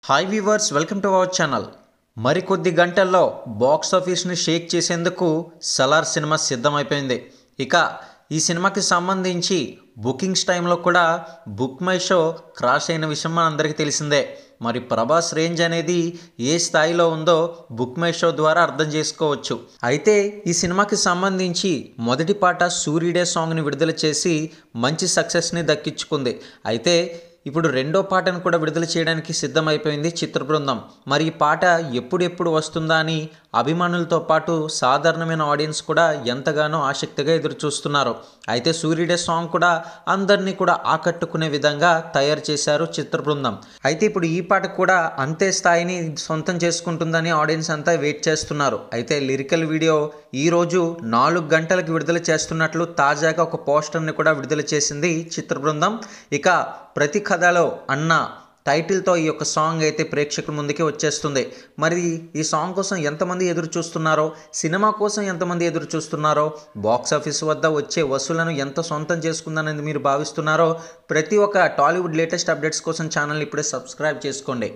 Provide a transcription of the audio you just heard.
Hi viewers, welcome to our channel. మరికొద్ది గంటల్లో box ఆఫీస్ని షేక్ చేసేందుకు సలార్ సినిమా సిద్ధమైపోయింది. ఇక ఈ సినిమాకి సంబంధించి బుకింగ్స్ టైంలో కూడా బుక్ మై షో క్రాష్ అయిన విషయం మనందరికీ తెలిసిందే. మరి ప్రభాస్ రేంజ్ అనేది ఏ స్థాయిలో ఉందో బుక్ మై షో ద్వారా అర్థం చేసుకోవచ్చు. అయితే ఈ సినిమాకి సంబంధించి మొదటి పాట సూర్యుడే సాంగ్ని విడుదల చేసి మంచి సక్సెస్ని దక్కించుకుంది. అయితే ఇప్పుడు రెండో పాటను కూడా విడుదల చేయడానికి సిద్ధమైపోయింది చిత్ర బృందం. మరి ఈ పాట ఎప్పుడెప్పుడు వస్తుందా అని అభిమానులతో పాటు సాధారణమైన ఆడియన్స్ కూడా ఎంతగానో ఆసక్తిగా ఎదురు చూస్తున్నారు. అయితే సూర్యుడే సాంగ్ కూడా అందరినీ కూడా ఆకట్టుకునే విధంగా తయారు చేశారు చిత్ర బృందం. అయితే ఇప్పుడు ఈ పాట కూడా అంతే స్థాయిని సొంతం చేసుకుంటుందని ఆడియన్స్ అంతా వెయిట్ చేస్తున్నారు. అయితే లిరికల్ వీడియో ఈరోజు 4 గంటలకు విడుదల చేస్తున్నట్లు తాజాగా ఒక పోస్టర్ని కూడా విడుదల చేసింది చిత్ర బృందం. ఇక ప్రతి కథలో అన్న టైటిల్తో ఈ యొక్క సాంగ్ అయితే ప్రేక్షకుల ముందుకి వచ్చేస్తుంది. మరి ఈ సాంగ్ కోసం ఎంతమంది ఎదురు చూస్తున్నారో, సినిమా కోసం ఎంతమంది ఎదురు చూస్తున్నారో, బాక్స్ ఆఫీస్ వద్ద వచ్చే వసూలను ఎంత సొంతం చేసుకుందనేది మీరు భావిస్తున్నారో, ప్రతి ఒక్క టాలీవుడ్ లేటెస్ట్ అప్డేట్స్ కోసం ఛానల్ ఇప్పుడే సబ్స్క్రైబ్ చేసుకోండి.